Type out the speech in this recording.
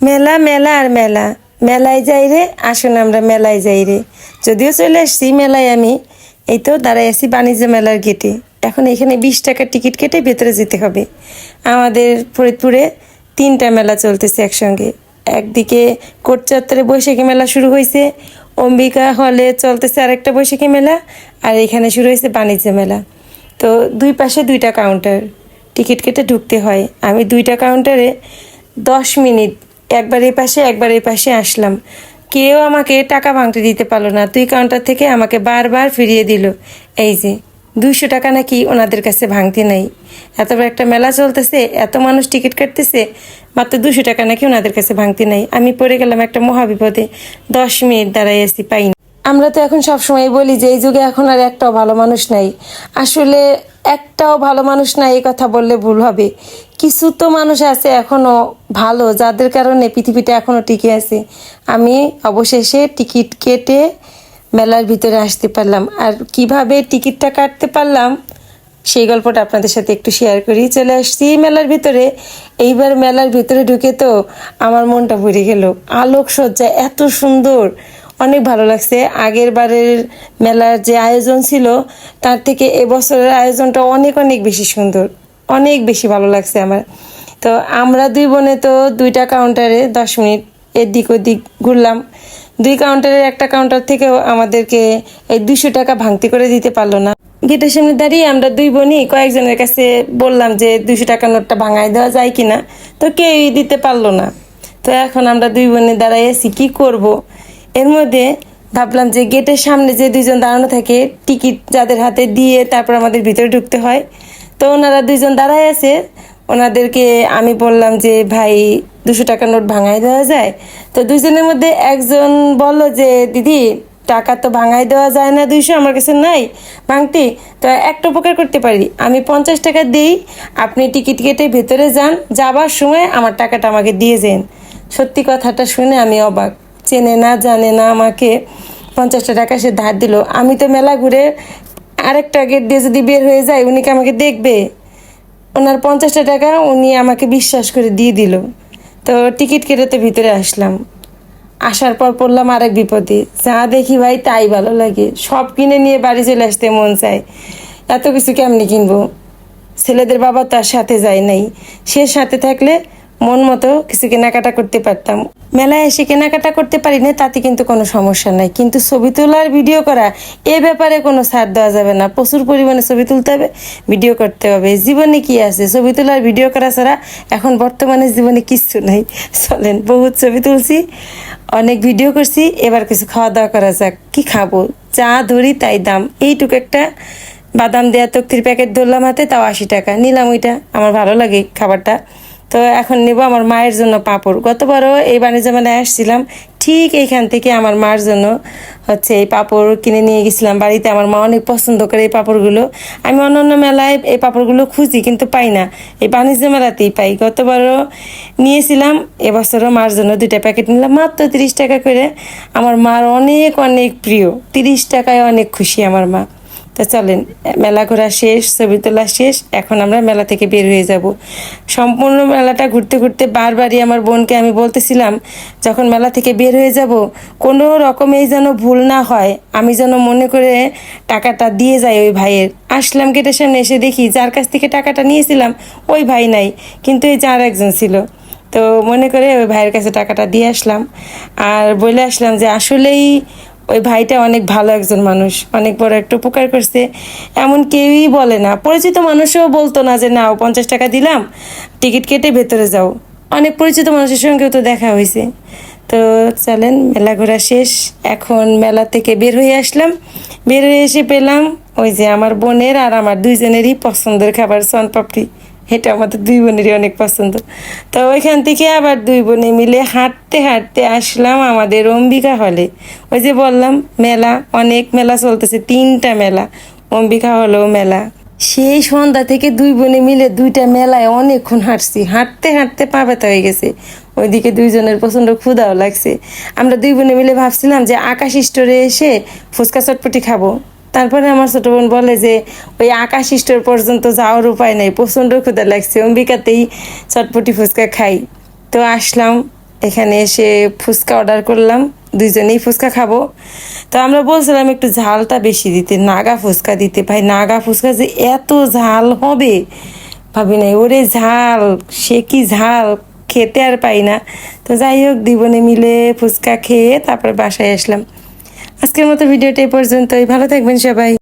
মেলা মেলা আর মেলা, মেলায় যাই রে, আসুন আমরা মেলায় যাই রে। যদিও চলে আসছি মেলায়, আমি এই তো দাঁড়াই আছি বাণিজ্য মেলার গেটে। এখন এখানে 20 টাকার টিকিট কেটে ভেতরে যেতে হবে। আমাদের ফরিদপুরে 3টা মেলা চলতেছে একসঙ্গে। একদিকে কোট চত্বরে বৈশাখী মেলা শুরু হয়েছে, অম্বিকা হলে চলতেছে আরেকটা বৈশাখী মেলা, আর এখানে শুরু হয়েছে বাণিজ্য মেলা। তো দুই পাশে 2টা কাউন্টার, টিকিট কেটে ঢুকতে হয়। আমি 2টা কাউন্টারে 10 মিনিট একবার এই পাশে একবার এই পাশে আসলাম, কেউ আমাকে টাকা ভাঙতে দিতে পারলো না। তুই কাউন্টার থেকে আমাকে বারবার ফিরিয়ে দিল। এই যে 200 টাকা নাকি ওনাদের কাছে ভাঙতে নাই। এত বড় একটা মেলা চলতেছে, এত মানুষ টিকিট কাটতেছে, মাত্র 200 টাকা নাকি ওনাদের কাছে ভাঙতে নাই। আমি পড়ে গেলাম একটা মহাবিপদে। 10 মিনিট দাঁড়াই আছি, পাই না। আমরা তো এখন সবসময় বলি যে এই যুগে এখন আর একটাও ভালো মানুষ নাই। আসলে একটাও ভালো মানুষ নাই এই কথা বললে ভুল হবে। কিছু তো মানুষ আছে এখনো ভালো, যাদের কারণে পৃথিবীটা এখনো টিকে আছে। আমি অবশেষে টিকিট কেটে মেলার ভিতরে আসতে পারলাম। আর কিভাবে টিকিটটা কাটতে পারলাম সেই গল্পটা আপনাদের সাথে একটু শেয়ার করি। চলে আসছি মেলার ভিতরে। এইবার মেলার ভিতরে ঢুকে তো আমার মনটা ভরে গেল। আলোকসজ্জা এত সুন্দর, অনেক ভালো লাগছে। আগের বারের মেলার যে আয়োজন ছিল তার থেকে এবছরের আয়োজনটা অনেক অনেক বেশি সুন্দর, অনেক বেশি ভালো লাগছে আমার। তো আমরা 2 বোনে তো 2টা কাউন্টারে 10 মিনিট এদিক ওদিক ঘুরলাম। 2 কাউন্টারের একটা কাউন্টার থেকেও আমাদেরকে এই 200 টাকা ভাঙতি করে দিতে পারলো না। গেটের সামনে দাঁড়িয়ে আমরা 2 বোনই কয়েকজনের কাছে বললাম যে 200 টাকা নোটটা ভাঙাই দেওয়া যায় কিনা, তো কেউই দিতে পারলো না। তো এখন আমরা 2 বোনে দাঁড়াই আছি, কি করব। এর মধ্যে ভাবলাম যে গেটের সামনে যে 2জন দাঁড়ানো থাকে, টিকিট যাদের হাতে দিয়ে তারপর আমাদের ভিতরে ঢুকতে হয়, তো ওনারা 2জন দাঁড়ায় আছে। ওনাদেরকে আমি বললাম যে ভাই 200 টাকা নোট ভাঙাই দেওয়া যায়। তো 2জনের মধ্যে একজন বলল যে দিদি টাকা তো ভাঙাই দেওয়া যায় না, 200 আমার কাছে নাই ভাঙতি। তো একটা উপকার করতে পারি, আমি 50 টাকা দিই, আপনি টিকিট কেটে ভেতরে যান, যাবার সময় আমার টাকাটা আমাকে দিয়ে যান। সত্যি কথাটা শুনে আমি অবাক। চেনে না জানে না আমাকে, 50 টাকা সে ধার দিল। আমি তো মেলা ঘুরে আরেকটা গেট দিয়ে যদি বের হয়ে যায়, উনি কি আমাকে দেখবে? ওনার 50 টাকা উনি আমাকে বিশ্বাস করে দিয়ে দিল। তো টিকিট কেটে তো ভিতরে আসলাম। আসার পর পড়লাম আরেক বিপদে। যা দেখি ভাই তাই ভালো লাগে, সব কিনে নিয়ে বাড়ি চলে আসতে মন চায়। এত কিছু কেমনি কিনবো? ছেলেদের বাবা তার সাথে যায় নাই, সে সাথে থাকলে মন মতো কিছু কেনাকাটা করতে পারতাম। মেলায় এসে কেনাকাটা করতে পারি না, তাতে কিন্তু কোনো সমস্যা নাই, কিন্তু ছবি তোলার ভিডিও করা এ ব্যাপারে কোনো ছাড় দেওয়া যাবে না। প্রচুর পরিমাণে ছবি তুলতে হবে, ভিডিও করতে হবে। জীবনে কি আছে, ছবি তোলার ভিডিও করা ছাড়া এখন বর্তমানে জীবনে কিচ্ছু নাই। চলেন, বহুত ছবি তুলছি, অনেক ভিডিও করছি, এবার কিছু খাওয়া দাওয়া করা যাক। কি খাবো? যা ধরি তাই দাম। এইটুকু একটা বাদাম দেওয়া তক্তির প্যাকেট ধরলাম হাতে, তাও 80 টাকা নিলাম। ওইটা আমার ভালো লাগে খাবারটা। তো এখন নেব আমার মায়ের জন্য পাঁপড়। গতবারও এই বাণিজ্য মেলায় আসছিলাম, ঠিক এইখান থেকে আমার মার জন্য এই পাঁপড় কিনে নিয়ে গেছিলাম বাড়িতে। আমার মা অনেক পছন্দ করে এই পাঁপড়গুলো। আমি অন্যান্য মেলায় এই পাঁপড়গুলো খুঁজি কিন্তু পাই না, এই বাণিজ্য মেলাতেই পাই। গতবারও নিয়েছিলাম, এবছরও মার জন্য 2টা প্যাকেট নিলাম, মাত্র 30 টাকা করে। আমার মার অনেক অনেক প্রিয়, 30 টাকায় অনেক খুশি আমার মা। তো চলেন, মেলা ঘোরা শেষ, ছবি তোলা শেষ, এখন আমরা মেলা থেকে বের হয়ে যাব। সম্পূর্ণ মেলাটা ঘুরতে ঘুরতে বারবারই আমার বোনকে আমি বলতেছিলাম, যখন মেলা থেকে বের হয়ে যাব কোনো রকমেই যেন ভুল না হয়, আমি যেন মনে করে টাকাটা দিয়ে যাই ওই ভাইয়ের। আসলাম গেটের সামনে, এসে দেখি যার কাছ থেকে টাকাটা নিয়েছিলাম ওই ভাই নাই, কিন্তু এই যার একজন ছিল। তো মনে করে ওই ভাইয়ের কাছে টাকাটা দিয়ে আসলাম, আর বলে আসলাম যে আসলেই ওই ভাইটা অনেক ভালো একজন মানুষ, অনেক বড় একটা উপকার করছে। এমন কেউই বলে না, পরিচিত মানুষও বলতো না যে নাও 50 টাকা দিলাম, টিকিট কেটে ভেতরে যাও। অনেক পরিচিত মানুষের সঙ্গেও তো দেখা হয়েছে। তো চলেন, মেলা ঘোরা শেষ, এখন মেলা থেকে বের হয়ে আসলাম। বের হয়ে এসে পেলাম ওই যে আমার বোনের আর আমার 2জনেরই পছন্দের খাবার শনপাপড়ি। এটা আমাদের 2 বোনেরই অনেক পছন্দ। তো ওইখান থেকে আবার 2 বোনে মিলে হাঁটতে হাঁটতে আসলাম আমাদের অম্বিকা হলে। ওই যে বললাম মেলা, অনেক মেলা চলতেছে, 3টা মেলা, অম্বিকা হলেও মেলা। সেই সন্ধ্যা থেকে 2 বোনে মিলে 2টা মেলায় অনেকক্ষণ হাঁটছি, হাঁটতে হাঁটতে পা ব্যথা হয়ে গেছে। ওইদিকে 2জনের প্রচণ্ড ক্ষুধাও লাগছে। আমরা 2 বোনে মিলে ভাবছিলাম যে আকাশ স্টোরে এসে ফুচকা চটপটি খাবো। তারপরে আমার ছোট বোন বলে যে ওই আকাশ স্টোর পর্যন্ত যাওয়ার উপায় নেই, প্রচণ্ড ক্ষুধা লাগছে, অম্বিকাতেই চটপটি ফুচকা খাই। তো আসলাম, এখানে এসে ফুচকা অর্ডার করলাম, দুইজনেই ফুচকা খাবো। তো আমরা বলছিলাম একটু ঝালটা বেশি দিতে, নাগা ফুচকা দিতে। ভাই নাগা ফুচকা যে এত ঝাল হবে ভাবি নাই, ওরে ঝাল, সে কি ঝাল, খেতে আর পাই না। তো যাই হোক, দুই মিলে ফুচকা খেয়ে তারপর বাসায় আসলাম। আজকের মতো ভিডিওটা এই পর্যন্তই, ভালো থাকবেন সবাই।